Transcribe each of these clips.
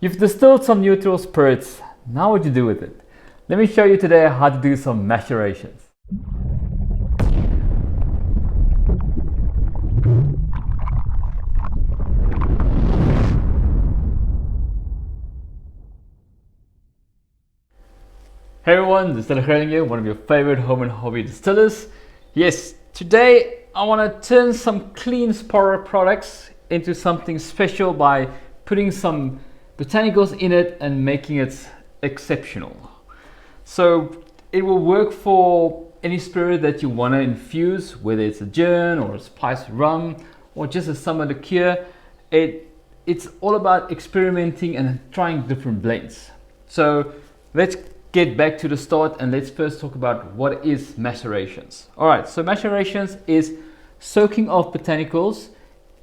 You've distilled some neutral spirits. Now what do you do with it? Let me show you today how to do some macerations. Hey everyone, Distiller here, one of your favorite home and hobby distillers. Yes, today I want to turn some clean Spora products into something special by putting some botanicals in it and making it exceptional. So it will work for any spirit that you want to infuse, whether it's a gin or a spiced rum or just a summer liqueur. It's all about experimenting and trying different blends. So let's get back to the start and let's first talk about what is macerations. Alright, so macerations is soaking of botanicals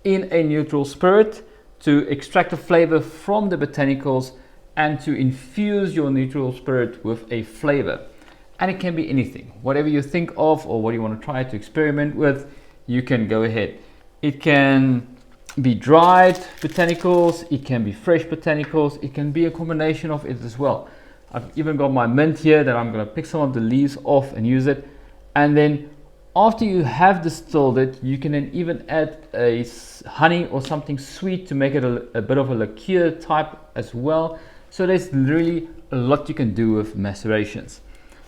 in a neutral spirit to extract the flavor from the botanicals and to infuse your neutral spirit with a flavor. And it can be anything, whatever you think of or what you want to try to experiment with, you can go ahead. It can be dried botanicals, it can be fresh botanicals, it can be a combination of it as well. I've even got my mint here that I'm going to pick some of the leaves off and use it. And then after you have distilled it, you can then even add a honey or something sweet to make it a bit of a liqueur type as well. So there's really a lot you can do with macerations.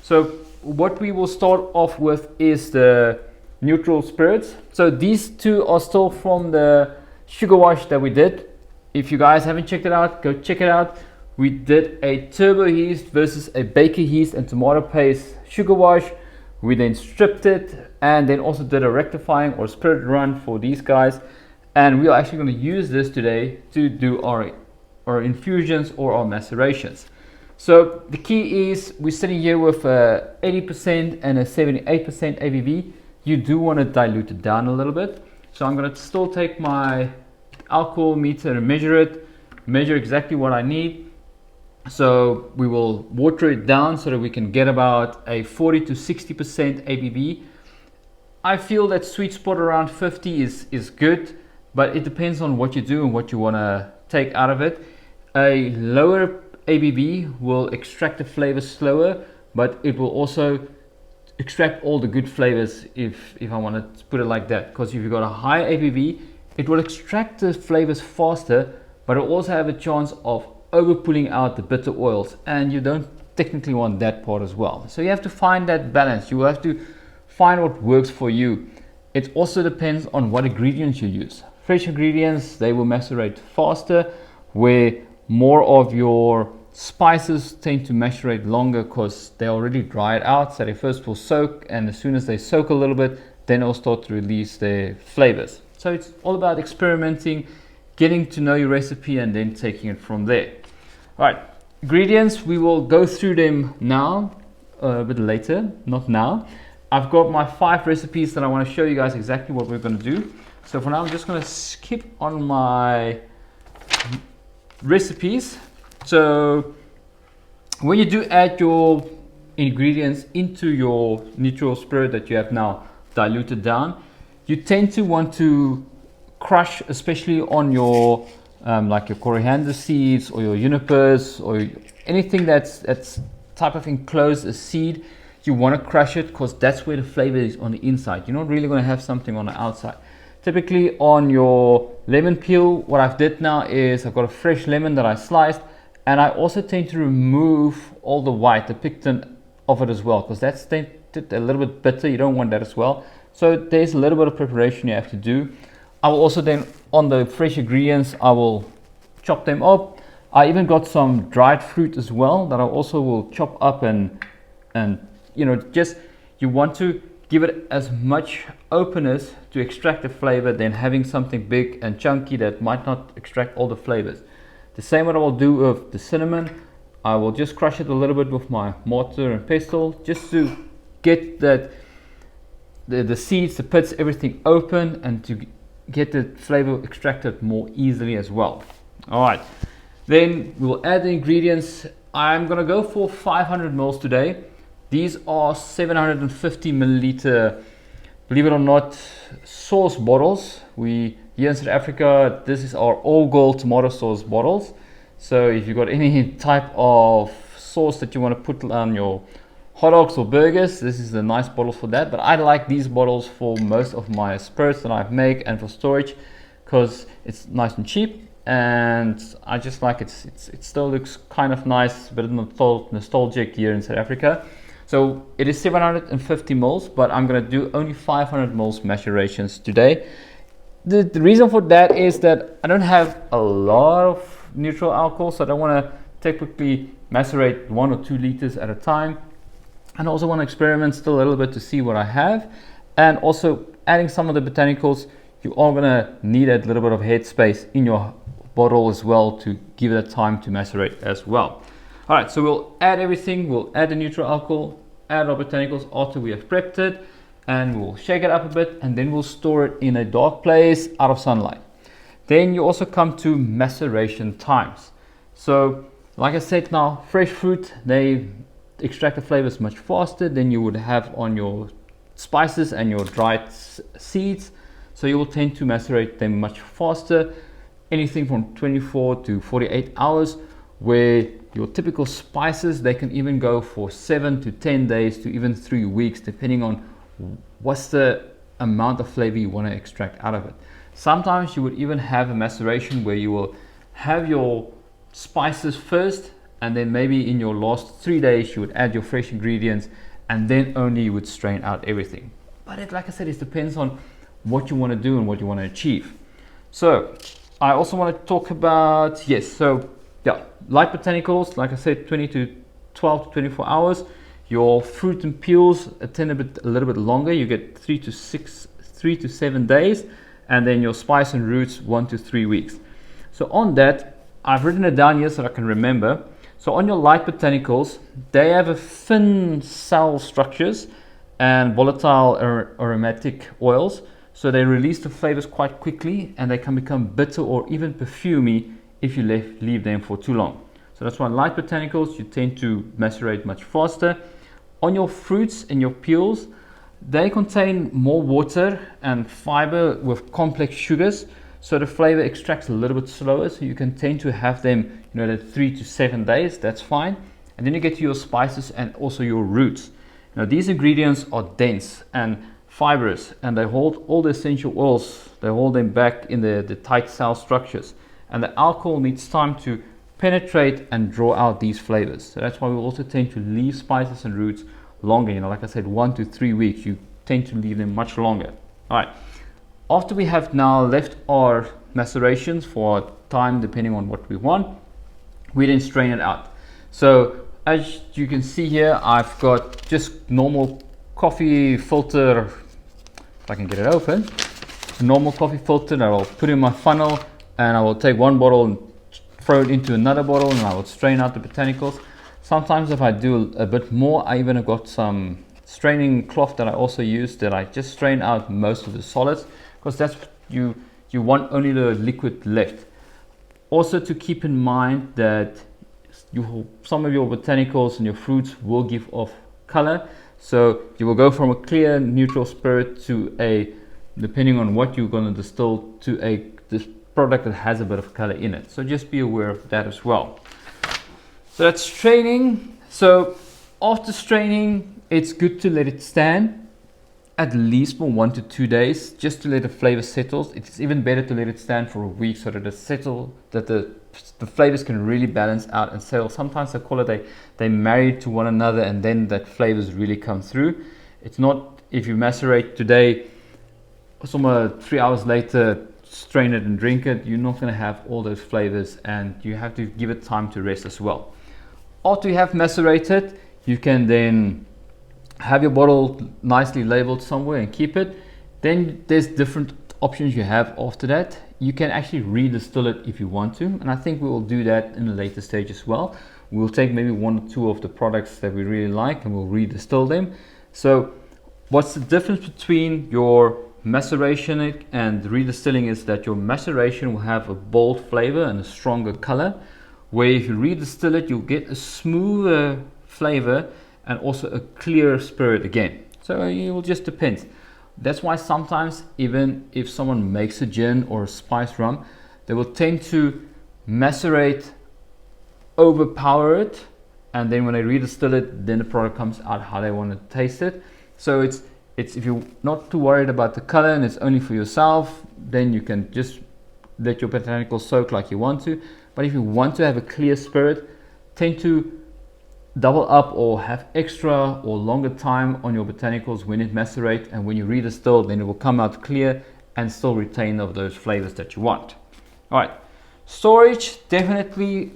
So what we will start off with is the neutral spirits. So these two are still from the sugar wash that we did. If you guys haven't checked it out, go check it out. We did a turbo yeast versus a baker yeast and tomato paste sugar wash. We then stripped it and then also did a rectifying or spirit run for these guys. And we are actually going to use this today to do our infusions or our macerations. So the key is we're sitting here with a 80% and a 78% ABV. You do want to dilute it down a little bit. So I'm going to still take my alcohol meter and measure exactly what I need. So we will water it down so that we can get about a 40 to 60% ABV. I feel that sweet spot around 50 is good, but it depends on what you do and what you want to take out of it. A lower ABV will extract the flavor slower, but it will also extract all the good flavors if I want to put it like that. Because if you've got a high ABV, it will extract the flavors faster, but it will also have a chance of over pulling out the bitter oils, and you don't technically want that part as well. So you have to find that balance. You will have to find what works for you. It also depends on what ingredients you use. Fresh ingredients, they will macerate faster, where more of your spices tend to macerate longer because they're already dried out. So they first will soak, and as soon as they soak a little bit, then they'll start to release their flavors. So it's all about experimenting, getting to know your recipe, and then taking it from there. All right, ingredients, we will go through them now, a bit later, not now. I've got my 5 recipes that I want to show you guys exactly what we're going to do. So for now, I'm just going to skip on my recipes. So when you do add your ingredients into your neutral spirit that you have now diluted down, you tend to want to crush, especially on your like your coriander seeds or your junipers or anything that's type of enclosed a seed. You want to crush it because that's where the flavor is on the inside. You're not really going to have something on the outside. Typically on your lemon peel, what I've did now is I've got a fresh lemon that I sliced, and I also tend to remove all the white, the pectin of it as well, because that's tainted a little bit bitter. You don't want that as well. So there's a little bit of preparation you have to do. I will also then, on the fresh ingredients, I will chop them up. I even got some dried fruit as well that I also will chop up and you know, just you want to give it as much openness to extract the flavor than having something big and chunky that might not extract all the flavors. The same what I will do with the cinnamon. I will just crush it a little bit with my mortar and pestle just to get that the seeds, the pits, everything open, and to get the flavor extracted more easily as well. All right, then we will add the ingredients. I'm gonna go for 500 mils today. These are 750 milliliter, believe it or not, sauce bottles. We here in South Africa, this is our all gold tomato sauce bottles. So if you've got any type of sauce that you want to put on your hot dogs or burgers, this is a nice bottle for that. But I like these bottles for most of my spirits that I make and for storage, because it's nice and cheap, and I just like it still looks kind of nice, but nostalgic here in South Africa. So it is 750 mils, but I'm going to do only 500 mils macerations today. The reason for that is that I don't have a lot of neutral alcohol, so I don't want to typically macerate 1 or 2 liters at a time. And I also want to experiment still a little bit to see what I have. And also adding some of the botanicals, you are going to need a little bit of headspace in your bottle as well to give it time to macerate as well. All right, so we'll add everything. We'll add the neutral alcohol, add our botanicals after we have prepped it, and we'll shake it up a bit, and then we'll store it in a dark place out of sunlight. Then you also come to maceration times. So like I said, now fresh fruit, they extract the flavors much faster than you would have on your spices and your dried seeds. So you will tend to macerate them much faster, anything from 24 to 48 hours, where your typical spices, they can even go for 7 to 10 days to even 3 weeks, depending on what's the amount of flavor you want to extract out of it. Sometimes you would even have a maceration where you will have your spices first, and then maybe in your last 3 days you would add your fresh ingredients, and then only you would strain out everything. But like I said, it depends on what you want to do and what you want to achieve. So I also want to talk about, light botanicals, like I said, 12 to 24 hours. Your fruit and peels a little bit longer. You get 3 to 7 days, and then your spice and roots 1 to 3 weeks. So on that, I've written it down here so that I can remember. So on your light botanicals, they have a thin cell structures and volatile aromatic oils. So they release the flavors quite quickly, and they can become bitter or even perfumey if you leave them for too long. So that's why light botanicals, you tend to macerate much faster. On your fruits and your peels, they contain more water and fiber with complex sugars, so the flavor extracts a little bit slower, so you can tend to have them, at 3 to 7 days. That's fine. And then you get to your spices and also your roots. Now these ingredients are dense and fibrous, and they hold all the essential oils. They hold them back in the tight cell structures, and the alcohol needs time to penetrate and draw out these flavors. So that's why we also tend to leave spices and roots longer. Like I said, 1 to 3 weeks, you tend to leave them much longer. All right, after we have now left our macerations for time depending on what we want, we then strain it out. So as you can see here, I've got just normal coffee filter, if I can get it open, a normal coffee filter that I'll put in my funnel, and I will take one bottle and throw it into another bottle, and I will strain out the botanicals. Sometimes if I do a bit more, I even have got some straining cloth that I also use, that I just strain out most of the solids, because that's you want only the liquid left. Also to keep in mind that some of your botanicals and your fruits will give off color, so you will go from a clear neutral spirit to a, depending on what you're going to distill, to this product that has a bit of color in it. So just be aware of that as well. So that's straining. So after straining, it's good to let it stand at least for 1 to 2 days, just to let the flavor settle. It's even better to let it stand for a week so that it settle, that the flavors can really balance out and settle. Sometimes they call it they marry to one another, and then that flavors really come through. It's not, if you macerate today, somewhere 3 hours later, strain it and drink it, you're not going to have all those flavors, and you have to give it time to rest as well. After you have macerated, you can then have your bottle nicely labeled somewhere and keep it. Then there's different options you have after that. You can actually redistill it if you want to, and I think we will do that in a later stage as well. We'll take maybe 1 or 2 of the products that we really like and we'll redistill them. So what's the difference between your maceration and redistilling is that your maceration will have a bold flavor and a stronger color, where if you redistill it, you'll get a smoother flavor and also a clearer spirit again. So it will just depend. That's why sometimes, even if someone makes a gin or a spiced rum, they will tend to macerate overpower it, and then when they redistill it, then the product comes out how they want to taste it. So it's if you're not too worried about the color and it's only for yourself, then you can just let your botanicals soak like you want to. But if you want to have a clear spirit, tend to double up or have extra or longer time on your botanicals when it macerate, and when you redistill, then it will come out clear and still retain of those flavors that you want. All right, storage, definitely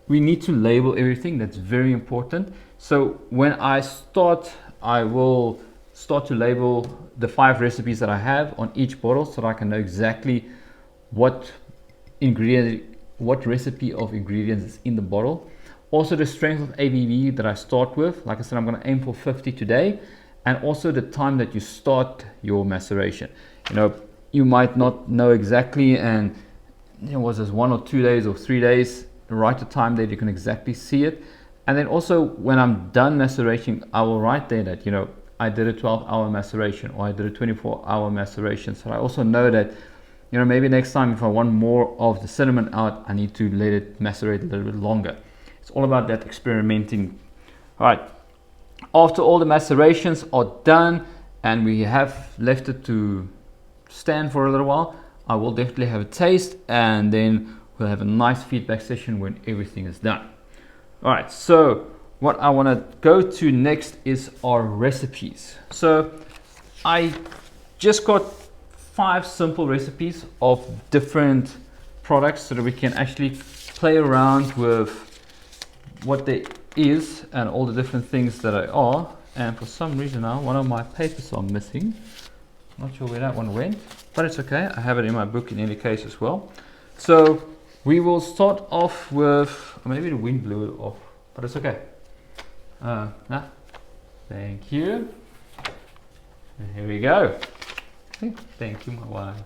we need to label everything. That's very important. So when I start, I will start to label the 5 recipes that I have on each bottle, so that I can know exactly what recipe of ingredients is in the bottle. Also the strength of ABV that I start with. Like I said, I'm going to aim for 50 today, and also the time that you start your maceration. You know, you might not know exactly, and you know, was this 1 or 2 days or 3 days, write the time that you can exactly see it. And then also when I'm done macerating, I will write there that, you know, I did a 12-hour maceration, or I did a 24-hour maceration. So I also know that, you know, maybe next time if I want more of the cinnamon out, I need to let it macerate a little bit longer. It's all about that experimenting. All right, after all the macerations are done and we have left it to stand for a little while, I will definitely have a taste, and then we'll have a nice feedback session when everything is done. All right, so what I want to go to next is our recipes. So I just got 5 simple recipes of different products so that we can actually play around with what there is and all the different things that are. And for some reason now one of my papers are missing. Not sure where that one went, but it's okay. I have it in my book in any case as well. So we will start off with, maybe the wind blew it off, but it's okay. Thank you. And here we go. Thank you, my wife.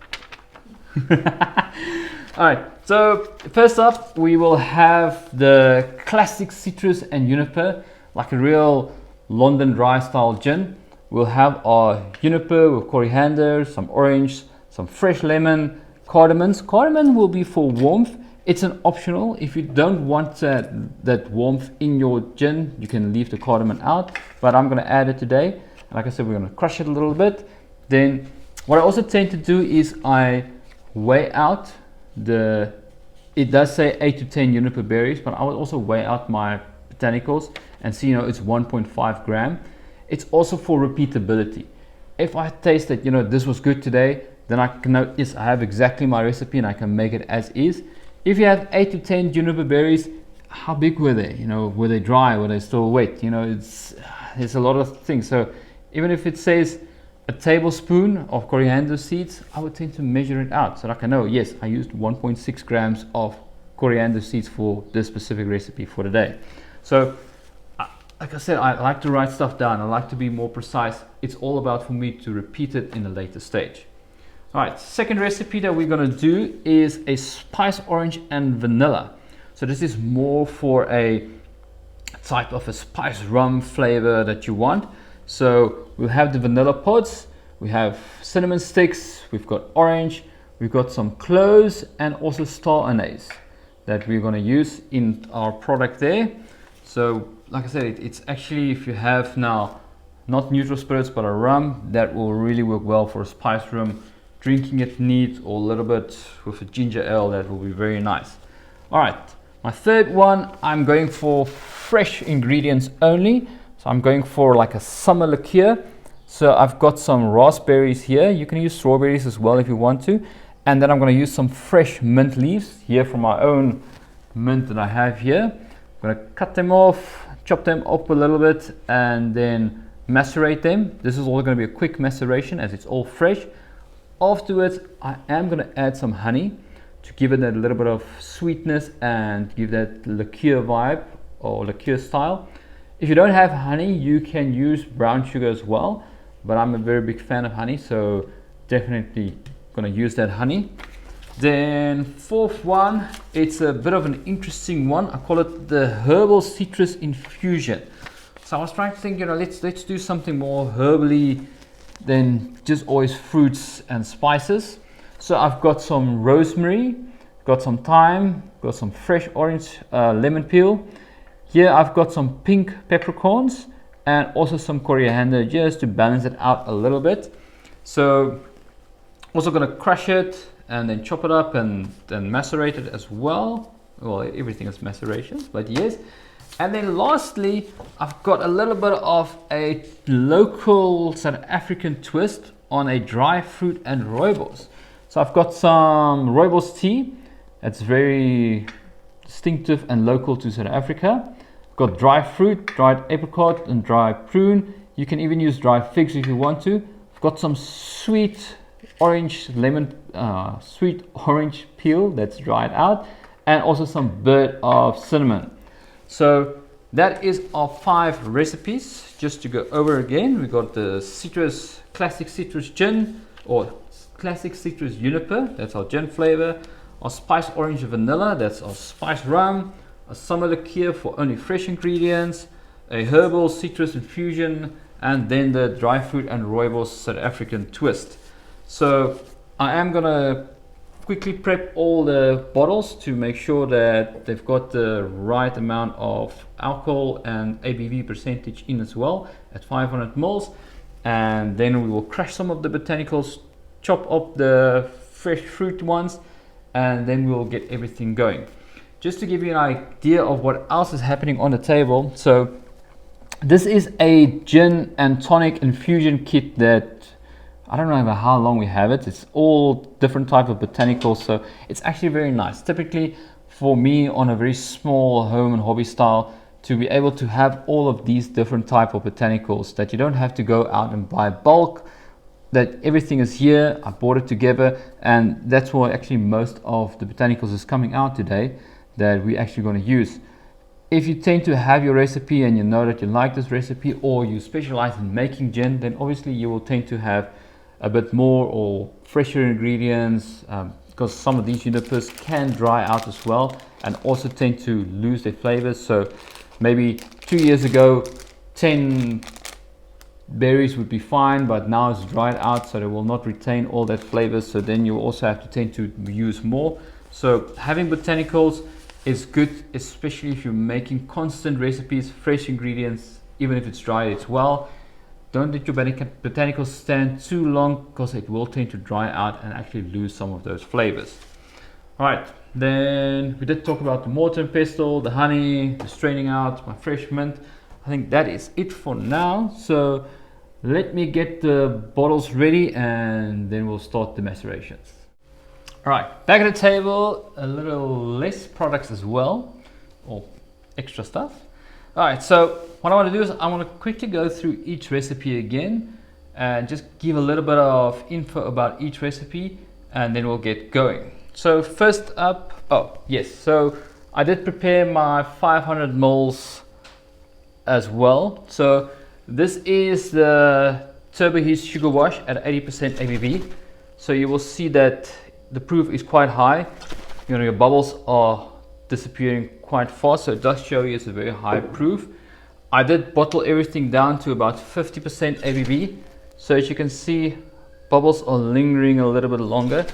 All right, so first up we will have the classic citrus and juniper, like a real London dry style gin. We'll have our juniper with coriander, some orange, some fresh lemon, cardamoms. Cardamom will be for warmth. It's an optional. If you don't want that warmth in your gin, you can leave the cardamom out, but I'm going to add it today. Like I said, we're going to crush it a little bit. Then what I also tend to do is I weigh out it does say 8 to 10 juniper berries, but I will also weigh out my botanicals and see, you know, it's 1.5 gram. It's also for repeatability. If I taste that, you know, this was good today, then I can know, yes, I have exactly my recipe and I can make it as is. If you have 8 to 10 juniper berries, how big were they? You know, were they dry? Were they still wet? You know, there's a lot of things. So even if it says a tablespoon of coriander seeds, I would tend to measure it out so that I can know, yes, I used 1.6 grams of coriander seeds for this specific recipe for today. So like I said, I like to write stuff down. I like to be more precise. It's all about for me to repeat it in a later stage. All right, second recipe that we're going to do is a spice orange and vanilla. So this is more for a type of a spice rum flavor that you want. So we'll have the vanilla pods, we have cinnamon sticks, we've got orange, we've got some cloves, and also star anise that we're going to use in our product there. So like I said, it's actually, if you have now not neutral spirits but a rum, that will really work well for a spice rum. Drinking it neat or a little bit with a ginger ale, that will be very nice. All right, my third one, I'm going for fresh ingredients only. So I'm going for like a summer liqueur. So I've got some raspberries here. You can use strawberries as well if you want to. And then I'm going to use some fresh mint leaves here from my own mint that I have here. I'm going to cut them off, chop them up a little bit, and then macerate them. This is all going to be a quick maceration as it's all fresh. Afterwards, I am going to add some honey to give it a little bit of sweetness and give that liqueur vibe or liqueur style. If you don't have honey, you can use brown sugar as well, but I'm a very big fan of honey, so definitely going to use that honey. Then fourth one, it's a bit of an interesting one. I call it the herbal citrus infusion. So I was trying to think, you know, let's do something more herbally than just always fruits and spices. So I've got some rosemary, got some thyme, got some fresh orange lemon peel. Here I've got some pink peppercorns and also some coriander just to balance it out a little bit. So also going to crush it and then chop it up and then macerate it as well. Well, everything is maceration, but yes. And then lastly, I've got a little bit of a local South African twist on a dry fruit and rooibos. So I've got some rooibos tea. That's very distinctive and local to South Africa. I've got dry fruit, dried apricot and dry prune. You can even use dry figs if you want to. I've got some sweet orange sweet orange peel that's dried out, and also some bit of cinnamon. So that is our 5 recipes. Just to go over again, we got the classic citrus gin or classic citrus juniper, that's our gin flavor. Our spice orange vanilla, that's our spice rum. A summer liqueur for only fresh ingredients. A herbal citrus infusion, and then the dry fruit and rooibos South African twist. So I am gonna quickly prep all the bottles to make sure that they've got the right amount of alcohol and ABV percentage in as well at 500 mils. And then we will crush some of the botanicals, chop up the fresh fruit ones, and then we'll get everything going. Just to give you an idea of what else is happening on the table. So this is a gin and tonic infusion kit that I don't know how long we have it. It's all different type of botanicals, so it's actually very nice. Typically for me on a very small home and hobby style, to be able to have all of these different type of botanicals that you don't have to go out and buy bulk, that everything is here. I bought it together, and that's why actually most of the botanicals is coming out today that we're actually going to use. If you tend to have your recipe and you know that you like this recipe, or you specialize in making gin, then obviously you will tend to have a bit more or fresher ingredients, because some of these junipers can dry out as well and also tend to lose their flavors. So maybe 2 years ago 10 berries would be fine, but now it's dried out, so they will not retain all that flavor, so then you also have to tend to use more. So having botanicals is good, especially if you're making constant recipes, fresh ingredients, even if it's dry as well. Don't let your botanicals stand too long, because it will tend to dry out and actually lose some of those flavors. All right, then we did talk about the mortar and pestle, the honey, the straining out, my fresh mint. I think that is it for now. So let me get the bottles ready and then we'll start the macerations. All right, back at the table, a little less products as well, or extra stuff. All right, so what I want to do is I want to quickly go through each recipe again and just give a little bit of info about each recipe, and then we'll get going. So first up, oh yes, so I did prepare my 500 mils as well. So this is the Turbo Heat Sugar Wash at 80% ABV. So you will see that the proof is quite high. You know, your bubbles are disappearing quite fast, so it does show you it's a very high proof. I did bottle everything down to about 50% ABV, so as you can see, bubbles are lingering a little bit longer.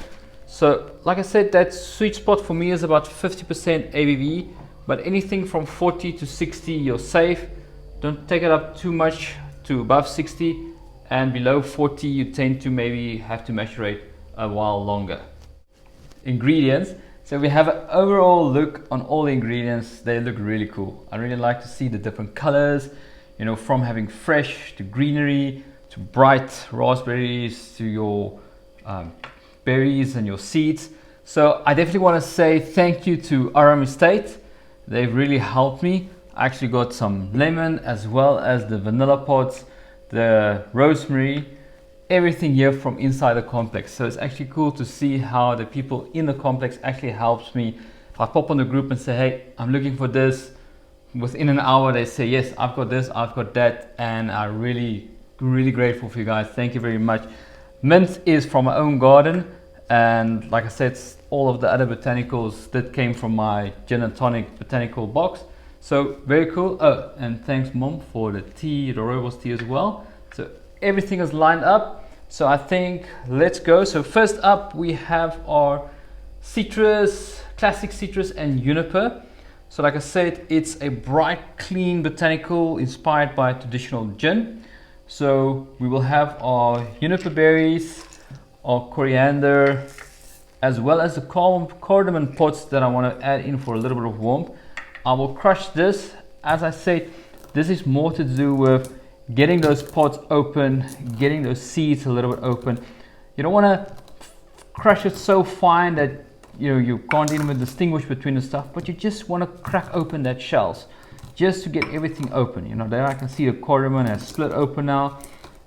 So like I said, that sweet spot for me is about 50% ABV, but anything from 40 to 60 you're safe. Don't take it up too much to above 60, and below 40 you tend to maybe have to macerate a while longer. Ingredients. So we have an overall look on all the ingredients. They look really cool. I really like to see the different colors, you know, from having fresh to greenery to bright raspberries to your berries and your seeds. So I definitely want to say thank you to Maceration. They've really helped me. I actually got some lemon as well as the vanilla pods, the rosemary, everything here from inside the complex. So it's actually cool to see how the people in the complex actually helps me. If I pop on the group and say, hey, I'm looking for this, within an hour they say, yes, I've got this, I've got that, and I'm really grateful for you guys. Thank you very much. Mint is from my own garden, and like I said, all of the other botanicals that came from my gin and tonic botanical box. So very cool. Oh, and thanks Mom for the tea, the rooibos tea as well. So everything is lined up. So I think let's go. So first up we have our citrus, classic citrus and juniper. So like I said, it's a bright, clean botanical inspired by traditional gin. So we will have our juniper berries, our coriander, as well as the cardamom pods that I want to add in for a little bit of warmth. I will crush this. As I said, this is more to do with getting those pods open, getting those seeds a little bit open. You don't want to crush it so fine that you can't even distinguish between the stuff, but you just want to crack open that shells just to get everything open. There I can see the cardamom has split open now.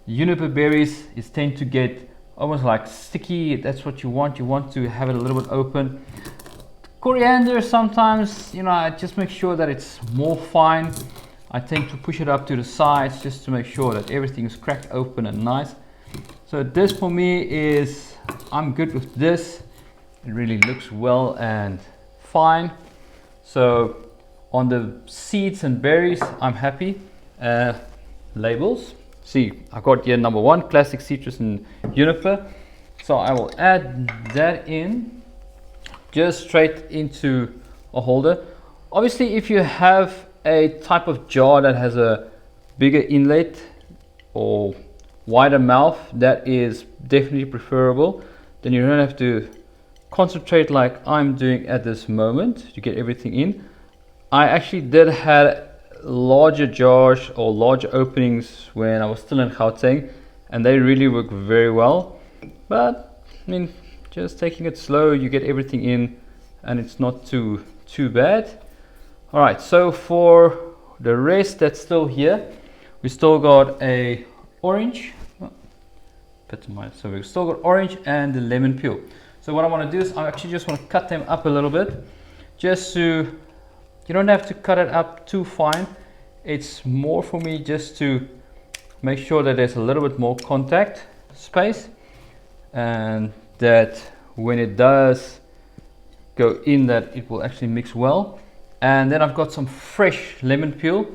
Juniper berries tend to get almost like sticky. That's what you want. You want to have it a little bit open. Coriander, sometimes I just make sure that it's more fine. I tend to push it up to the sides just to make sure that everything is cracked open and nice. So this for me is, I'm good with this. It really looks well and fine. So on the seeds and berries, I'm happy. Labels, see, I got here number 1, classic citrus and juniper. So I will add that in, just straight into a holder. Obviously, if you have a type of jar that has a bigger inlet or wider mouth, that is definitely preferable. Then you don't have to concentrate like I'm doing at this moment to get everything in. I actually did have larger jars or larger openings when I was still in Gauteng, and they really work very well. But I mean, just taking it slow, you get everything in and it's not too bad. All right, so for the rest that's still here, we still got a orange. So we've still got orange and the lemon peel. So what I want to do is I actually just want to cut them up a little bit, just to, you don't have to cut it up too fine. It's more for me just to make sure that there's a little bit more contact space, and that when it does go in, that it will actually mix well. And then I've got some fresh lemon peel.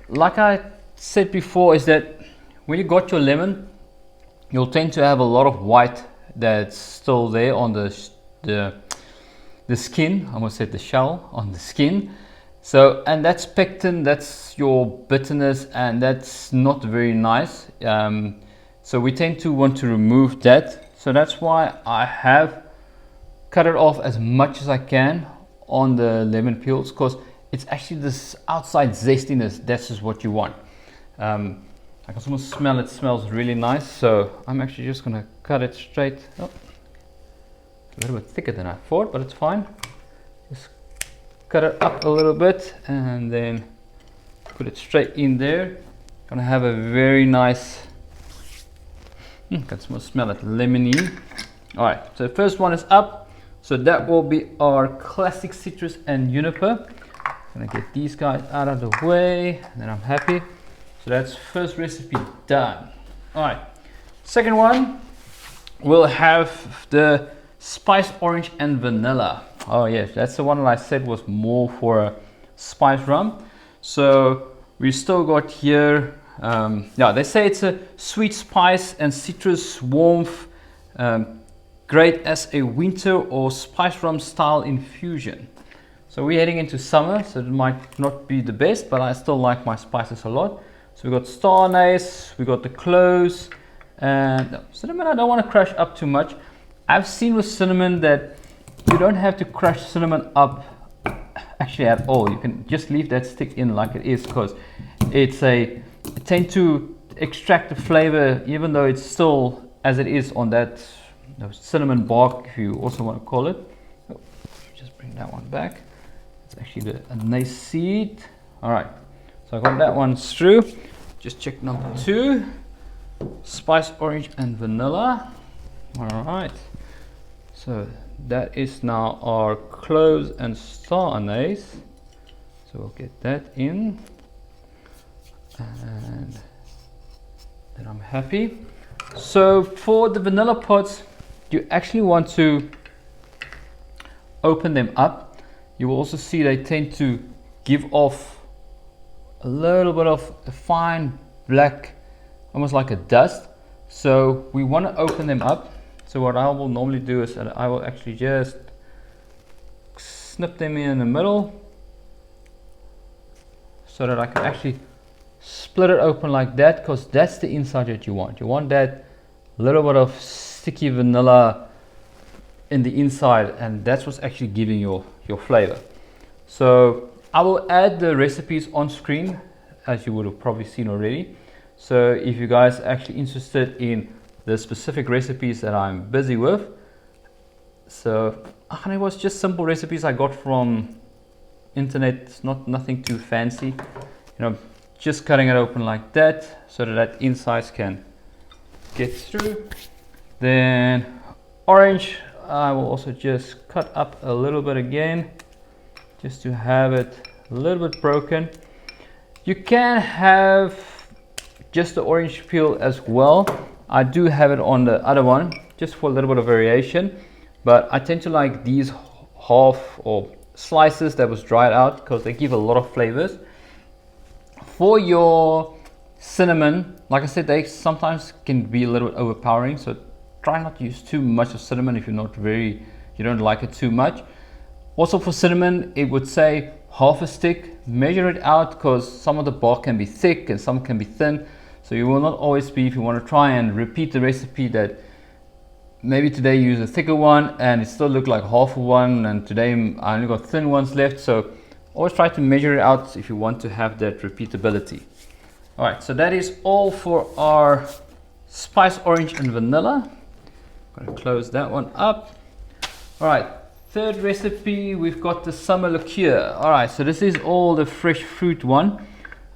Like I said before, is that when you got your lemon, you'll tend to have a lot of white that's still there on the skin. I almost said the shell on the skin. So, and that's pectin, that's your bitterness, and that's not very nice. So we tend to want to remove that. So that's why I have cut it off as much as I can on the lemon peels, because it's actually this outside zestiness. That's just what you want. I can almost smell it. Smells really nice. So I'm actually just gonna cut it straight. Oh, a little bit thicker than I thought, but it's fine. Just cut it up a little bit and then put it straight in there. Gonna have a very nice, can smell it, lemony. All right, so the first one is up. So that will be our classic citrus and juniper. Gonna get these guys out of the way, and then I'm happy. So that's first recipe done. All right, second one, we'll have the spiced orange and vanilla. Oh yes, that's the one that I said was more for a spice rum. So we still got here, yeah, they say it's a sweet spice and citrus warmth, great as a winter or spice rum style infusion. So we're heading into summer, so it might not be the best, but I still like my spices a lot. So we got star anise, we got the cloves, and cinnamon I don't want to crush up too much. I've seen with cinnamon that you don't have to crush cinnamon up actually at all. You can just leave that stick in like it is, because it tends to extract the flavor, even though it's still as it is on that cinnamon bark, if you also want to call it. Oh, just bring that one back. It's actually the anise seed. All right. So I got that one through. Just check number 2, spiced orange and vanilla. All right. So that is now our cloves and star anise. So we'll get that in, and then I'm happy. So for the vanilla pods, you actually want to open them up. You will also see they tend to give off a little bit of a fine black, almost like a dust. So we want to open them up. So what I will normally do is that I will actually just snip them in the middle so that I can actually split it open like that, because that's the inside that you want. You want that little bit of sticky vanilla in the inside, and that's what's actually giving your flavor. So I will add the recipes on screen, as you would have probably seen already. So if you guys are actually interested in the specific recipes that I'm busy with, so and it was just simple recipes I got from internet. It's nothing too fancy, just cutting it open like that so that insides can get through. Then orange, I will also just cut up a little bit again, just to have it a little bit broken. You can have just the orange peel as well. I do have it on the other one just for a little bit of variation, but I tend to like these half or slices that was dried out because they give a lot of flavors. For your cinnamon, like I said, they sometimes can be a little bit overpowering, so try not to use too much of cinnamon if you don't like it too much. Also for cinnamon, it would say half a stick. Measure it out, because some of the bark can be thick and some can be thin, so you will not always be, if you want to try and repeat the recipe, that maybe today you use a thicker one and it still look like half of one, and today I only got thin ones left. So always try to measure it out if you want to have that repeatability. All right, so that is all for our spice orange and vanilla. I'm going to close that one up. All right, third recipe, we've got the summer liqueur. All right, so this is all the fresh fruit one.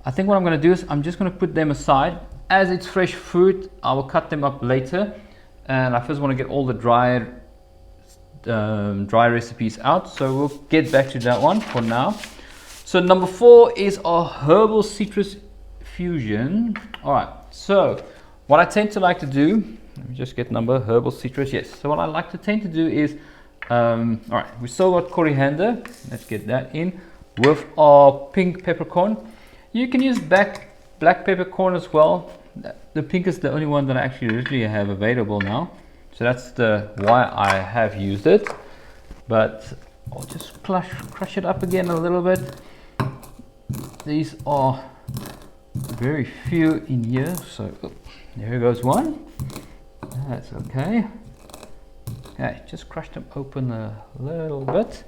I think what I'm going to do is I'm just going to put them aside. As it's fresh fruit, I will cut them up later, and I first want to get all the dry recipes out, so we'll get back to that one for now. So number 4 is our herbal citrus fusion. All right, so what I tend to like to do, let me just get number herbal citrus. Yes, so what I like to tend to do is all right, we still got coriander. Let's get that in with our pink peppercorn. You can use black peppercorn as well. The pink is the only one that I actually literally have available now, so that's why I have used it. But I'll just crush it up again a little bit. These are very few in here, so there goes one. That's okay. Okay, just crush them open a little bit.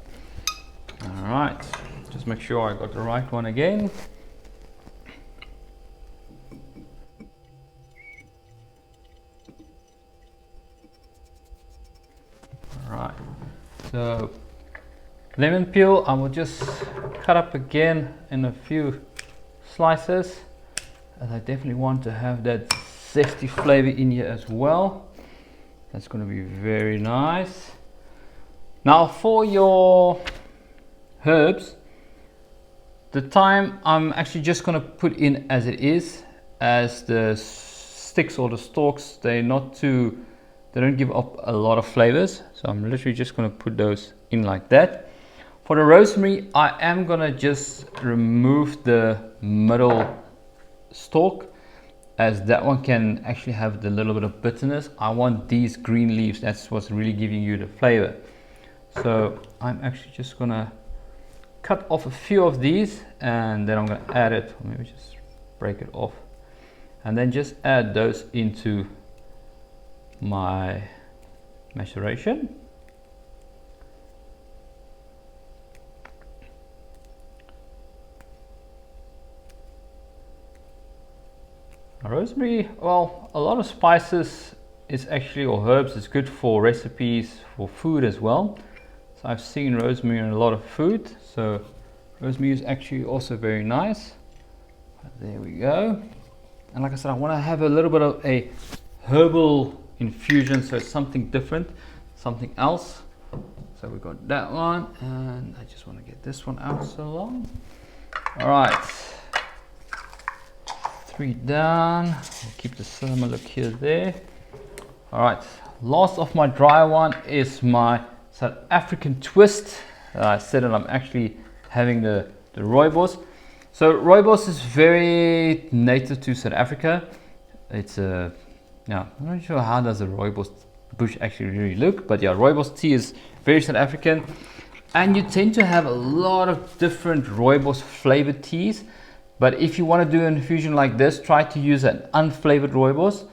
All right, just make sure I got the right one again. All right, so lemon peel, I will just cut up again in a few slices, as I definitely want to have that zesty flavor in here as well. That's going to be very nice. Now for your herbs, the thyme I'm actually just going to put in as it is, as the sticks or the stalks, they don't give up a lot of flavors, so I'm literally just going to put those in like that. For the rosemary, I am going to just remove the middle stalk, as that one can actually have the little bit of bitterness. I want these green leaves, that's what's really giving you the flavor. So I'm actually just gonna cut off a few of these, and then I'm gonna add it, or maybe just break it off, and then just add those into my maceration. Rosemary, well, a lot of spices is actually, or herbs, is good for recipes, for food as well. So I've seen rosemary in a lot of food, so rosemary is actually also very nice. There we go. And like I said, I want to have a little bit of a herbal infusion, so it's something different, something else. So we got that one, and I just want to get this one out so long. All right. 3 down. We'll keep the summer liqueur there. All right, last of my dry one is my South African twist. I said that I'm actually having the rooibos. So rooibos is very native to South Africa. It's yeah, I'm not sure how does a rooibos bush actually really look, but yeah, rooibos tea is very South African. And you tend to have a lot of different rooibos flavored teas. But if you want to do an infusion like this, try to use an unflavored rooibos.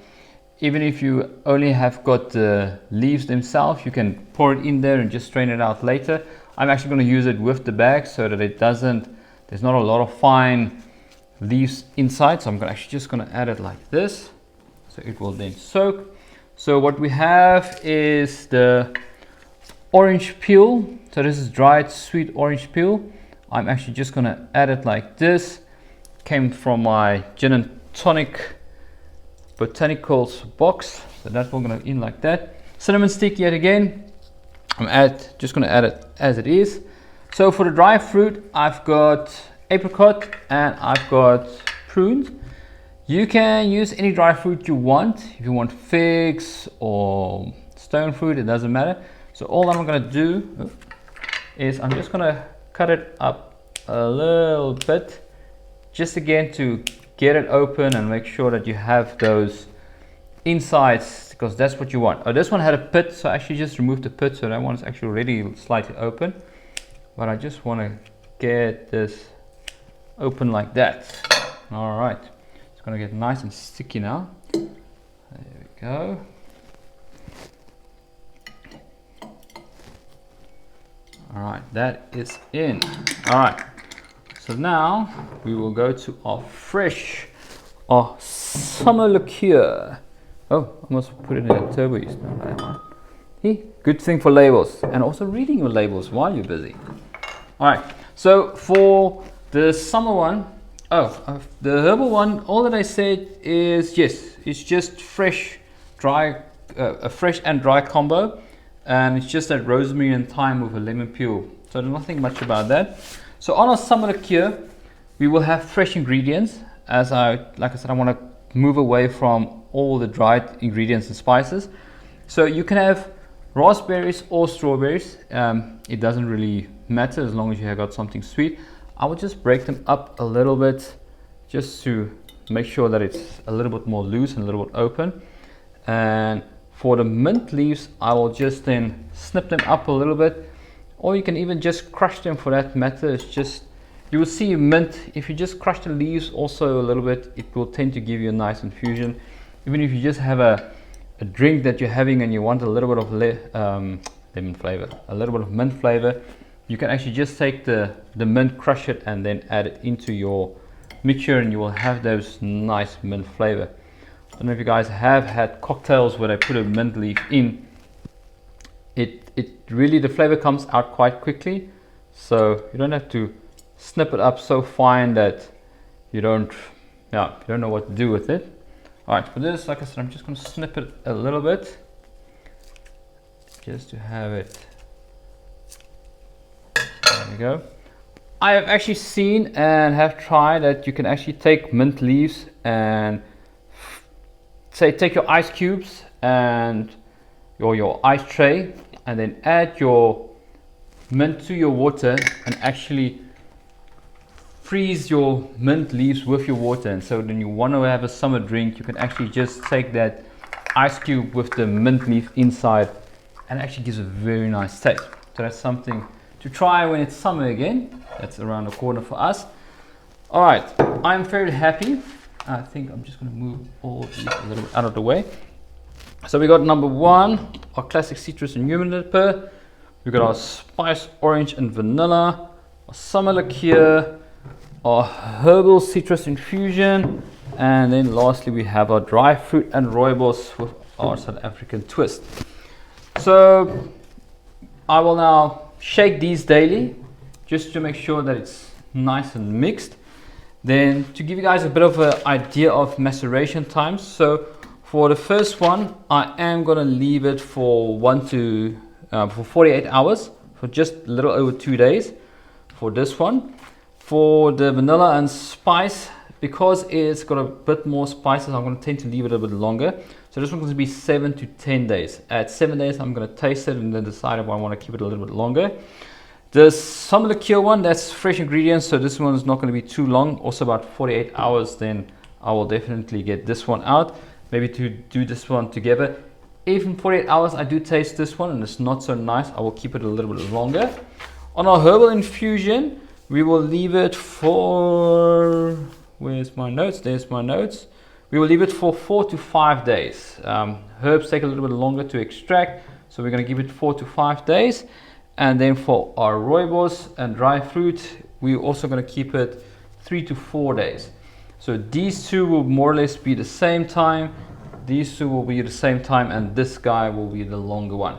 Even if you only have got the leaves themselves, you can pour it in there and just strain it out later. I'm actually going to use it with the bag so that it doesn't, there's not a lot of fine leaves inside. So I'm actually just going to add it like this. So it will then soak. So what we have is the orange peel. So this is dried sweet orange peel. I'm actually just going to add it like this. Came from my gin and tonic Botanicals box. So that we're going to in like that. Cinnamon stick yet again. Just going to add it as it is. So for the dry fruit, I've got apricot and I've got prunes. You can use any dry fruit you want. If you want figs or stone fruit, it doesn't matter. So all I'm going to do is I'm just going to cut it up a little bit, just again to get it open and make sure that you have those insides, because that's what you want. Oh, this one had a pit, so I actually just removed the pit, so that one is actually already slightly open. But I just want to get this open like that. All right, it's going to get nice and sticky now. There we go. All right, that is in. All right, so now we will go to our fresh, our summer liqueur. Oh, I must put it in a turbo yeast. Hey, good thing for labels and also reading your labels while you're busy. All right, so for the summer one, the herbal one, all that I said is yes, it's just fresh, dry, a fresh and dry combo. And it's just that rosemary and thyme with a lemon peel. So there's nothing much about that. So on our summer liqueur, we will have fresh ingredients. Like I said, I want to move away from all the dried ingredients and spices. So you can have raspberries or strawberries. It doesn't really matter as long as you have got something sweet. I will just break them up a little bit just to make sure that it's a little bit more loose and a little bit open. And for the mint leaves, I will just then snip them up a little bit, or you can even just crush them for that matter. It's just, you will see mint, if you just crush the leaves also a little bit, it will tend to give you a nice infusion. Even if you just have a drink that you're having and you want a little bit of lemon flavor, a little bit of mint flavor, you can actually just take the mint, crush it, and then add it into your mixture, and you will have those nice mint flavor. I don't know if you guys have had cocktails where they put a mint leaf in. It really, the flavor comes out quite quickly, so you don't have to snip it up so fine that you don't know what to do with it. All right, for this, like I said, I'm just going to snip it a little bit just to have it. There we go. I have actually seen and have tried that you can actually take mint leaves and say take your ice cubes and your ice tray, and then add your mint to your water and actually freeze your mint leaves with your water. And so then you want to have a summer drink, you can actually just take that ice cube with the mint leaf inside, and it actually gives a very nice taste. So that's something to try when it's summer again. That's around the corner for us. All right, I'm very happy. I think I'm just going to move all of these a little bit out of the way. So we got number one, our classic citrus and Juniper. We got our spice orange and vanilla, our summer liqueur, our herbal citrus infusion, and then lastly we have our dry fruit and rooibos with our South African twist. So I will now shake these daily just to make sure that it's nice and mixed. Then to give you guys a bit of an idea of maceration times, so for the first one I am going to leave it for 48 hours, for just a little over 2 days for this one. For the vanilla and spice, because it's got a bit more spices, I'm going to tend to leave it a bit longer. So this one's going to be 7 to 10 days. At 7 days I'm going to taste it and then decide if I want to keep it a little bit longer. The summer liqueur one, that's fresh ingredients, so this one is not going to be too long, also about 48 hours. Then I will definitely get this one out, maybe to do this one together. If in 48 hours I do taste this one and it's not so nice, I will keep it a little bit longer. On our herbal infusion, we will leave it for, where's my notes? There's my notes. We will leave it for 4 to 5 days. Herbs take a little bit longer to extract, so we're going to give it 4 to 5 days. And then for our rooibos and dry fruit, we're also going to keep it 3 to 4 days. So these two will more or less be the same time. These two will be the same time, and this guy will be the longer one.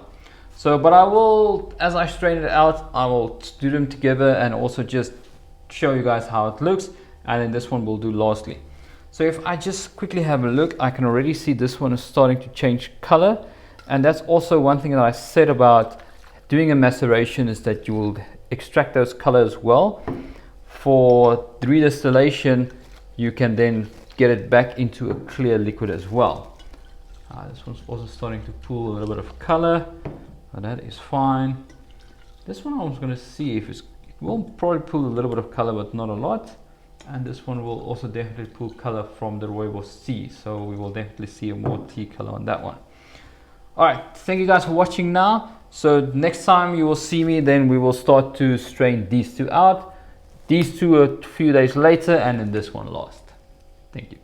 So, but I will, as I strain it out, I will do them together and also just show you guys how it looks. And then this one will do lastly. So if I just quickly have a look, I can already see this one is starting to change color. And that's also one thing that I said about doing a maceration, is that you will extract those colors well. For the redistillation, you can then get it back into a clear liquid as well. This one's also starting to pull a little bit of color. That is fine. This one I was going to see if it will probably pull a little bit of color, but not a lot. And this one will also definitely pull color from the rooibos tea, so we will definitely see a more tea color on that one. All right, thank you guys for watching now. So next time you will see me, then we will start to strain these two out. These two a few days later, and then this one last. Thank you.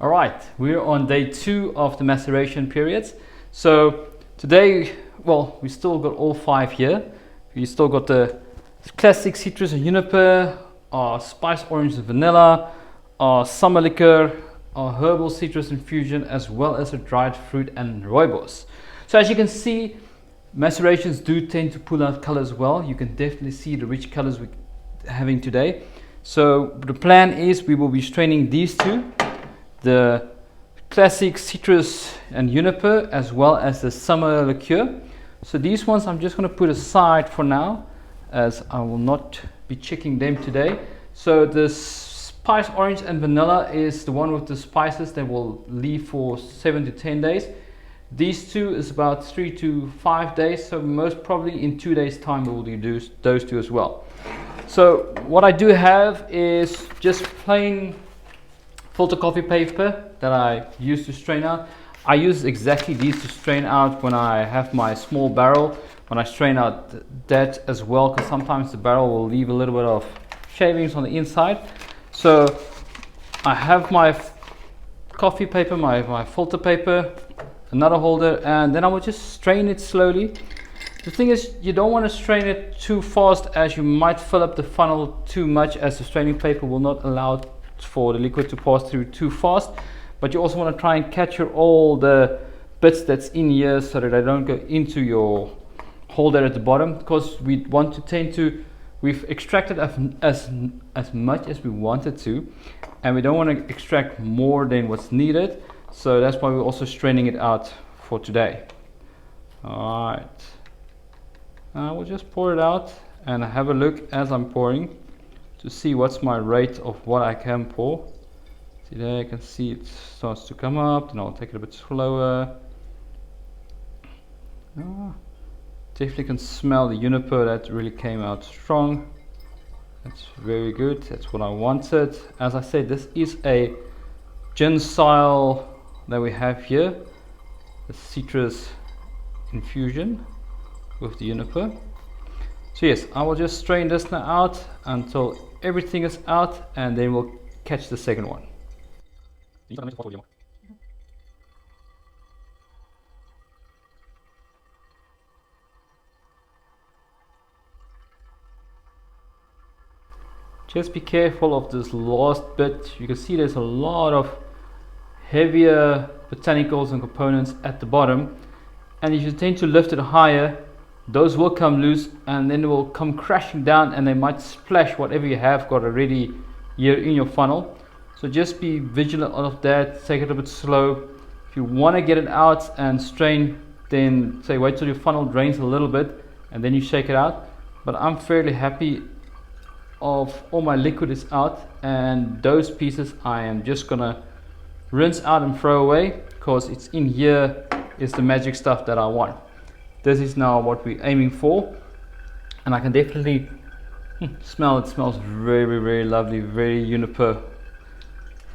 All right, we're on day 2 of the maceration periods. So today, well, we still got all 5 here. We still got the classic citrus and juniper, our spice orange and vanilla, our summer liquor, our herbal citrus infusion, as well as the dried fruit and rooibos. So as you can see, macerations do tend to pull out colors well. You can definitely see the rich colors we're having today. So the plan is we will be straining these two, the classic citrus and juniper, as well as the summer liqueur. So these ones I'm just going to put aside for now, as I will not be checking them today. So the spice orange and vanilla is the one with the spices that will leave for 7 to 10 days. These two is about 3 to 5 days, so most probably in 2 days time we will do those two as well. So what I do have is just plain filter coffee paper that I use to strain out. I use exactly these to strain out when I have my small barrel, when I strain out that as well, because sometimes the barrel will leave a little bit of shavings on the inside. So I have my coffee paper, my filter paper, another holder, and then I will just strain it slowly. The thing is, you don't want to strain it too fast, as you might fill up the funnel too much, as the straining paper will not allow for the liquid to pass through too fast. But you also want to try and capture all the bits that's in here so that they don't go into your holder at the bottom, because we want to tend to, we've extracted as much as we wanted to, and we don't want to extract more than what's needed. So that's why we're also straining it out for today. All right, I will just pour it out and have a look as I'm pouring to see what's my rate of what I can pour. See there, you can see it starts to come up, and I'll take it a bit slower. Definitely can smell the juniper, that really came out strong. That's very good, that's what I wanted. As I said, this is a gin style that we have here, the citrus infusion with the juniper. So yes, I will just strain this now out until everything is out, and then we'll catch the second one. Just be careful of this last bit. You can see there's a lot of heavier botanicals and components at the bottom, and if you tend to lift it higher, those will come loose, and then they will come crashing down, and they might splash whatever you have got already here in your funnel. So just be vigilant of that, take it a bit slow. If you want to get it out and strain, then say wait till your funnel drains a little bit and then you shake it out. But I'm fairly happy of all my liquid is out, and those pieces I am just gonna rinse out and throw away, because it's in here is the magic stuff that I want. This is now what we're aiming for, and I can definitely smell it. Smells very, very lovely, very juniper.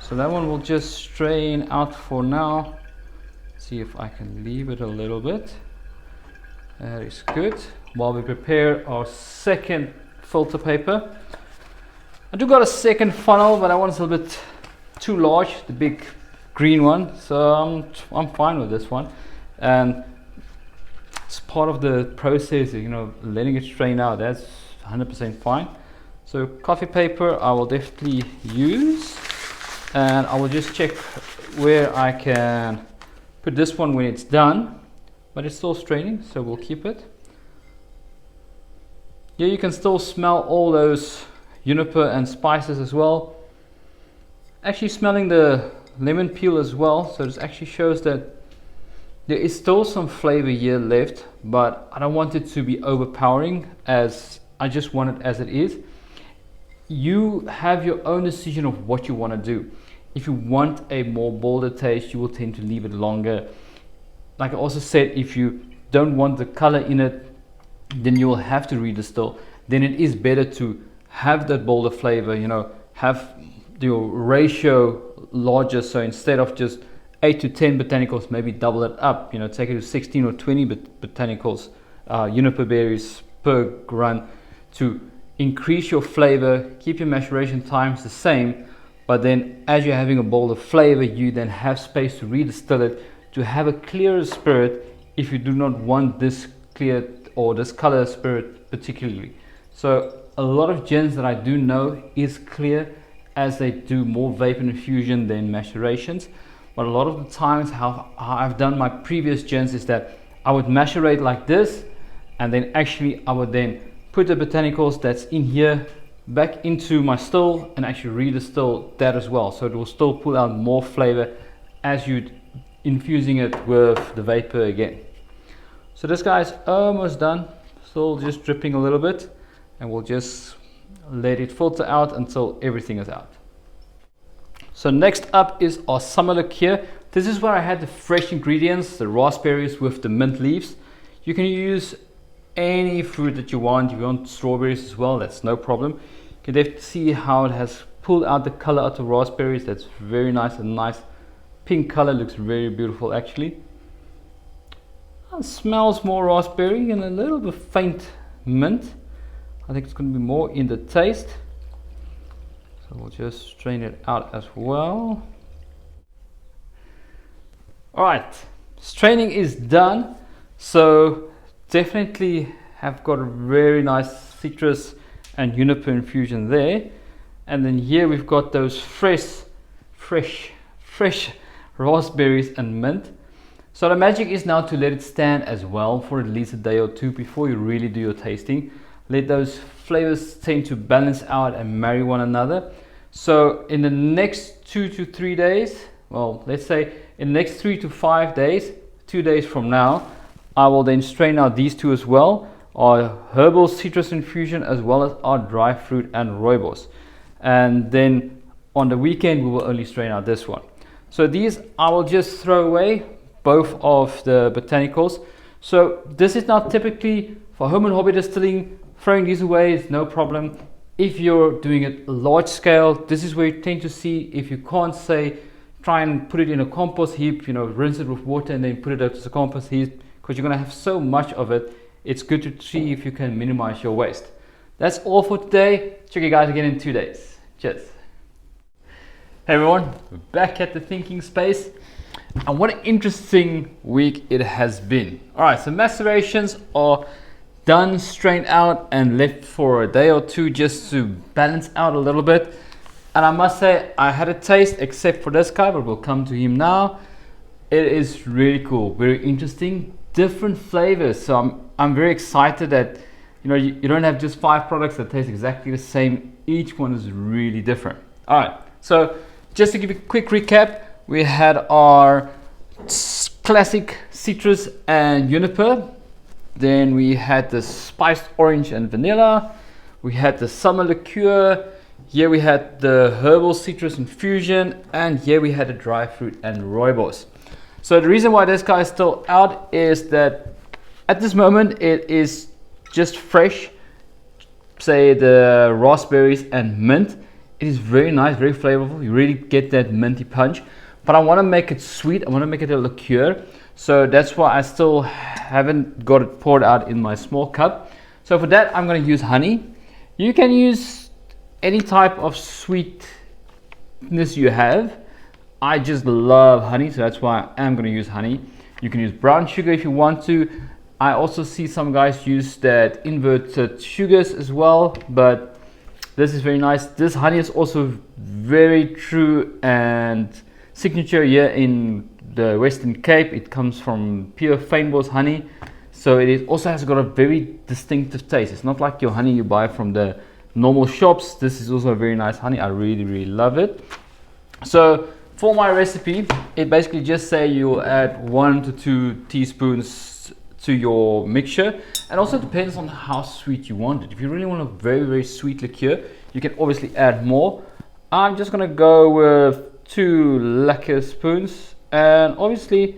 So that one will just strain out for now. See if I can leave it a little bit. That is good. While we prepare our second filter paper. I do got a second funnel, but I want it a little bit too large, the big green one. So I'm fine with this one. And it's part of the process, you know, letting it strain out. That's 100% fine. So coffee paper I will definitely use. And I will just check where I can put this one when it's done, but it's still straining, so we'll keep it. Yeah, you can still smell all those juniper and spices as well. Actually smelling the lemon peel as well, so this actually shows that there is still some flavor here left, but I don't want it to be overpowering, as I just want it as it is. You have your own decision of what you want to do. If you want a more bolder taste, you will tend to leave it longer. Like I also said, if you don't want the color in it, then you will have to redistill. Then it is better to have that bolder flavor, you know, have your ratio larger. So instead of just 8 to 10 botanicals, maybe double it up, you know, take it to 16 or 20 botanicals, juniper berries per run, to increase your flavor, keep your maceration times the same. But then as you're having a bolder flavor, you then have space to redistill it to have a clearer spirit if you do not want this clear or this color spirit particularly. So a lot of gins that I do know is clear, as they do more vapor infusion than macerations. But a lot of the times how I've done my previous gins is that I would macerate like this, and then actually I would then put the botanicals that's in here back into my still and actually redistill that as well, so it will still pull out more flavor as you infusing it with the vapor again. So this guy's almost done, still just dripping a little bit, and we'll just let it filter out until everything is out. So next up is our summer liqueur. This is where I had the fresh ingredients, the raspberries with the mint leaves. You can use any fruit that you want. If you want strawberries as well, that's no problem. You can definitely see how it has pulled out the color out of raspberries. That's very nice, and nice pink color, looks very beautiful actually. It smells more raspberry and a little bit faint mint. I think it's going to be more in the taste, so we'll just strain it out as well. All right, straining is done. So definitely have got a very nice citrus and juniper infusion there, and then here we've got those fresh raspberries and mint. So the magic is now to let it stand as well for at least a day or two before you really do your tasting. Let those flavors tend to balance out and marry one another. So in the next 2 to 3 days, well, let's say in the next 3 to 5 days, 2 days from now, I will then strain out these two as well, our herbal citrus infusion as well as our dry fruit and rooibos. And then on the weekend we will only strain out this one. So these I will just throw away, both of the botanicals. So this is not typically for home and hobby distilling. Throwing these away is no problem. If you're doing it large scale, this is where you tend to see, if you can't say try and put it in a compost heap, you know, rinse it with water and then put it out to the compost heap, because you're going to have so much of it. It's good to see if you can minimize your waste. That's all for today. Check you guys again in 2 days. Cheers. Hey everyone, we're back at the thinking space, and what an interesting week it has been. All right, so macerations are done, strained out, and left for a day or two just to balance out a little bit. And I must say, I had a taste, except for this guy, but we'll come to him now. It is really cool, very interesting, different flavors. So I'm very excited that, you know, you don't have just 5 products that taste exactly the same. Each one is really different. All right, so just to give you a quick recap, we had our classic citrus and juniper. Then we had the spiced orange and vanilla. We had the summer liqueur. Here we had the herbal citrus infusion, and here we had the dry fruit and rooibos. So the reason why this guy is still out is that at this moment it is just fresh, say the raspberries and mint. It is very nice, very flavorful. You really get that minty punch. But I want to make it sweet. I want to make it a liqueur. So that's why I still haven't got it poured out in my small cup. So for that, I'm going to use honey. You can use any type of sweetness you have. I just love honey, so that's why I'm going to use honey. You can use brown sugar if you want to. I also see some guys use that inverted sugars as well, but this is very nice. This honey is also very true and signature here in the Western Cape. It comes from pure fynbos honey, so it also has got a very distinctive taste. It's not like your honey you buy from the normal shops. This is also a very nice honey. I really love it. So for my recipe, it basically just say you'll add 1 to 2 teaspoons to your mixture, and also depends on how sweet you want it. If you really want a very sweet liqueur, you can obviously add more. I'm just gonna go with 2 lacquer spoons, and obviously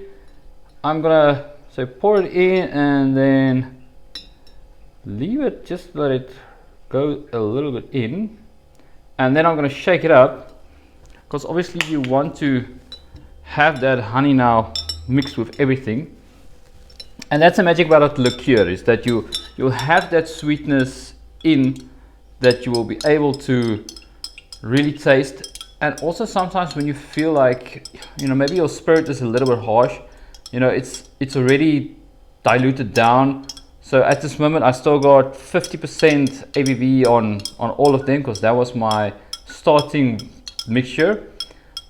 I'm gonna pour it in and then leave it, just let it go a little bit in, and then I'm gonna shake it up, because obviously you want to have that honey now mixed with everything. And that's the magic about a liqueur, is that you'll have that sweetness in that you will be able to really taste. And also sometimes when you feel like, you know, maybe your spirit is a little bit harsh, you know, it's already diluted down. So at this moment I still got 50% ABV on all of them, because that was my starting mixture.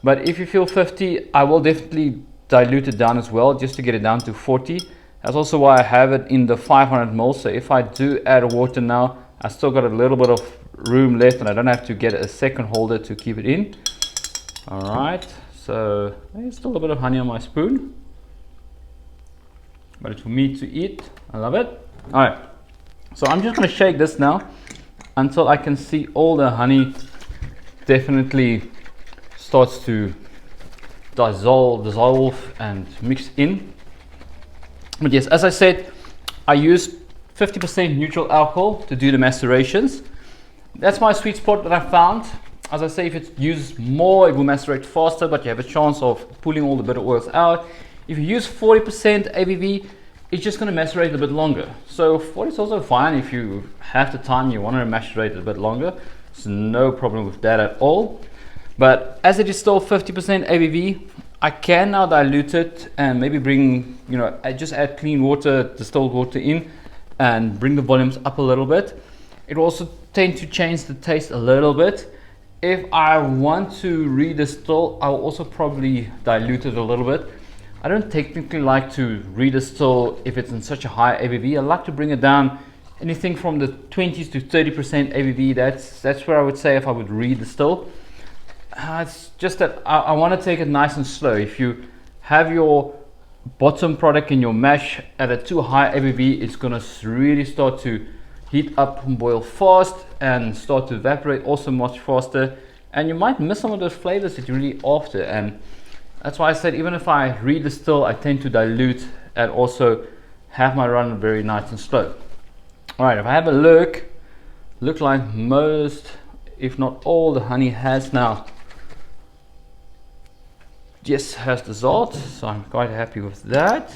But if you feel 50, I will definitely dilute it down as well, just to get it down to 40. That's also why I have it in the 500 ml. So if I do add water now, I still got a little bit of room left, and I don't have to get a second holder to keep it in. All right, so there's still a bit of honey on my spoon, but it's for me to eat. I love it. All right, so I'm just going to shake this now until I can see all the honey definitely starts to dissolve and mix in. But yes, as I said, I use 50% neutral alcohol to do the macerations. That's my sweet spot that I found. As I say, if it uses more, it will macerate faster, but you have a chance of pulling all the bitter oils out. If you use 40% ABV, it's just going to macerate a bit longer. So 40 is also fine if you have the time, you want to macerate a bit longer. There's no problem with that at all. But as it is still 50% ABV, I can now dilute it and maybe bring, you know, I just add clean water, distilled water in, and bring the volumes up a little bit. It will also tend to change the taste a little bit. If I want to redistill, I will also probably dilute it a little bit. I don't technically like to redistill if it's in such a high ABV. I like to bring it down anything from the 20s to 30% ABV. That's where I would say if I would redistill. It's just that I want to take it nice and slow. If you have your bottom product in your mash at a too high ABV, it's going to really start to heat up and boil fast and start to evaporate also much faster, and you might miss some of those flavors that you're really after. And that's why I said even if I redistill, I tend to dilute and also have my run very nice and slow. All right, if I have a look like most, if not all, the honey has now has dissolved, so I'm quite happy with that.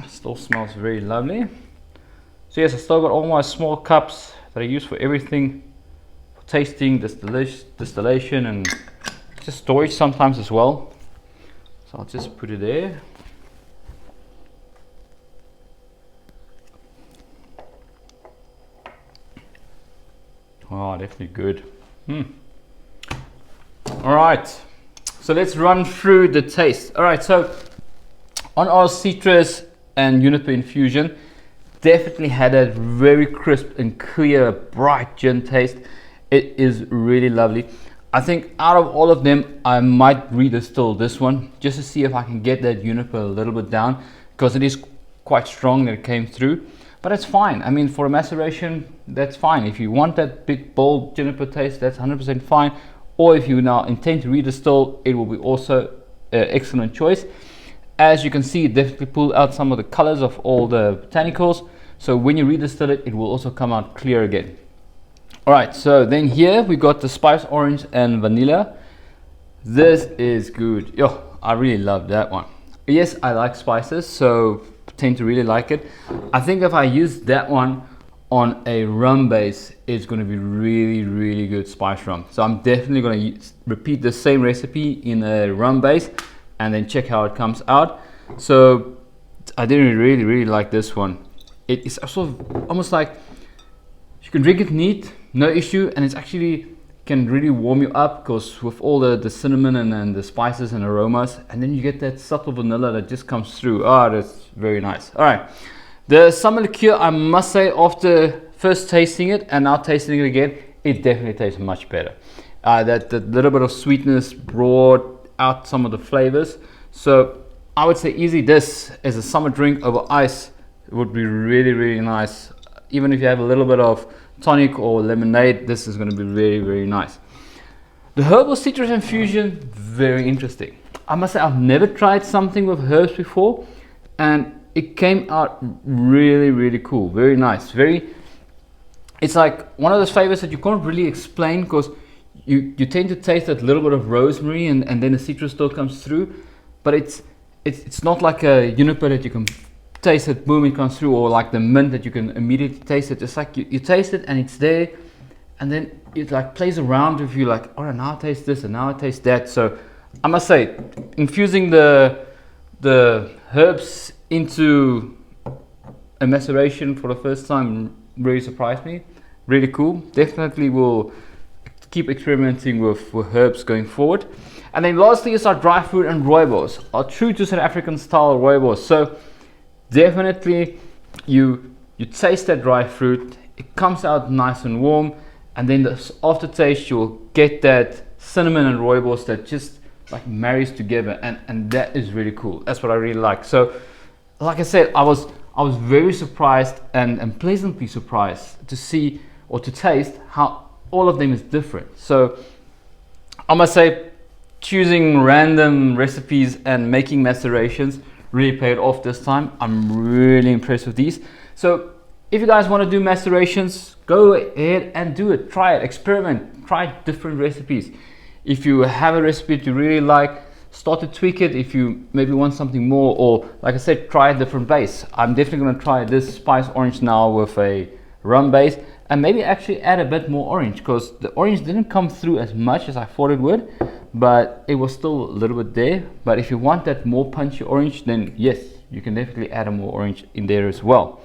Still smells very lovely. So yes, I still got all my small cups that I use for everything, for tasting, distillation, and just storage sometimes as well. So I'll just put it there. Oh, definitely good. All right. So let's run through the taste. All right, so on our citrus and juniper infusion, definitely had a very crisp and clear, bright gin taste. It is really lovely. I think out of all of them, I might redistill this one just to see if I can get that juniper a little bit down, because it is quite strong that it came through. But it's fine. I mean, for a maceration, that's fine. If you want that big, bold juniper taste, that's 100% fine. Or if you now intend to redistill, it will be also an excellent choice. As you can see, it definitely pulled out some of the colors of all the botanicals. So when you redistill it, it will also come out clear again. All right, so then here we got the spice orange and vanilla. This is good. Yo, I really love that one. Yes, I like spices, so tend to really like it. I think if I use that one on a rum base, it's going to be really good spice rum. So I'm definitely going to repeat the same recipe in a rum base and then check how it comes out. So I didn't really like this one. It is also almost like you can drink it neat, no issue, and it's actually can really warm you up because with all the cinnamon and the spices and aromas, and then you get that subtle vanilla that just comes through. Ah, that's very nice. All right, the summer liqueur, I must say, after first tasting it and now tasting it again, it definitely tastes much better. That little bit of sweetness brought out some of the flavors. So I would say easy, this as a summer drink over ice, it would be really nice. Even if you have a little bit of tonic or lemonade, this is going to be very nice. The herbal citrus infusion, very interesting. I must say I've never tried something with herbs before, and it came out really cool, very nice. It's like one of those flavors that you can't really explain because you tend to taste that little bit of rosemary and then the citrus still comes through, but it's not like a juniper that you can taste it, boom, it comes through, or like the mint that you can immediately taste it. It's like you taste it and it's there, and then it like plays around with you, like, oh, now I taste this and now I taste that. So I must say, infusing the herbs into a maceration for the first time really surprised me. Really cool. Definitely will keep experimenting with herbs going forward. And then lastly is our dry fruit and rooibos, our true to South African style rooibos. So definitely you taste that dry fruit, it comes out nice and warm, and then the aftertaste you'll get that cinnamon and rooibos that just like marries together, and that is really cool. That's what I really like. So like I said, I was very surprised and pleasantly surprised to see or to taste how all of them is different. So I must say, choosing random recipes and making macerations really paid off this time. I'm really impressed with these. So if you guys want to do macerations, go ahead and do it. Try it, experiment, try different recipes. If you have a recipe that you really like, start to tweak it. If you maybe want something more, or like I said, try a different base. I'm definitely going to try this spice orange now with a rum base, and maybe actually add a bit more orange, because the orange didn't come through as much as I thought it would, but it was still a little bit there. But if you want that more punchy orange, then yes, you can definitely add a more orange in there as well.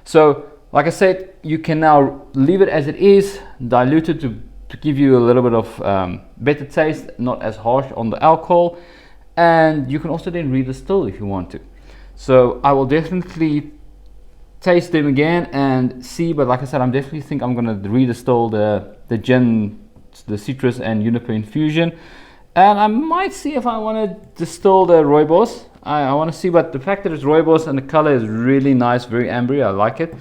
So like I said, you can now leave it as it is, dilute it to give you a little bit of better taste, not as harsh on the alcohol, and you can also then redistill if you want to. So I will definitely taste them again and see, but like I said, I'm definitely think I'm going to redistill the gin, the citrus and juniper infusion, and I might see if I want to distill the rooibos. I want to see, but the fact that it's rooibos and the color is really nice, very ambery, I like it.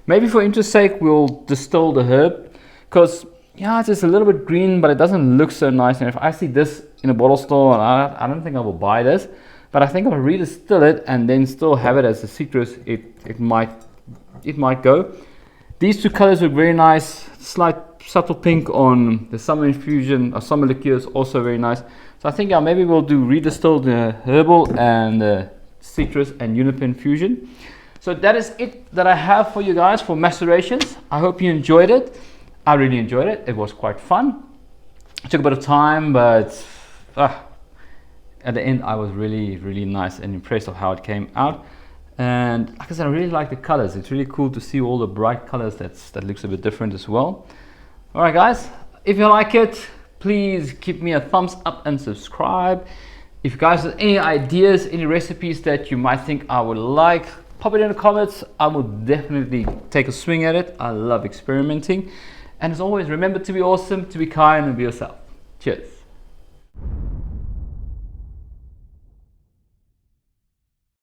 Maybe for interest's sake we'll distill the herb, because yeah, it's just a little bit green, but it doesn't look so nice. And if I see this in a bottle store, I don't think I will buy this, but I think I'll redistill it and then still have it as a citrus. It might go. These two colors look very nice. Slight subtle pink on the summer infusion or summer liqueur is also very nice. So I think yeah, maybe we'll do redistill the herbal and the citrus and juniper infusion. So that is it that I have for you guys for macerations. I hope you enjoyed it. I really enjoyed it. It was quite fun. It took a bit of time, but at the end I was really nice and impressed of how it came out. And like I said, I really like the colors. It's really cool to see all the bright colors. That looks a bit different as well. All right guys, if you like it, please give me a thumbs up and subscribe. If you guys have any ideas, any recipes that you might think I would like, pop it in the comments. I will definitely take a swing at it. I love experimenting. And as always, remember to be awesome, to be kind, and be yourself. Cheers.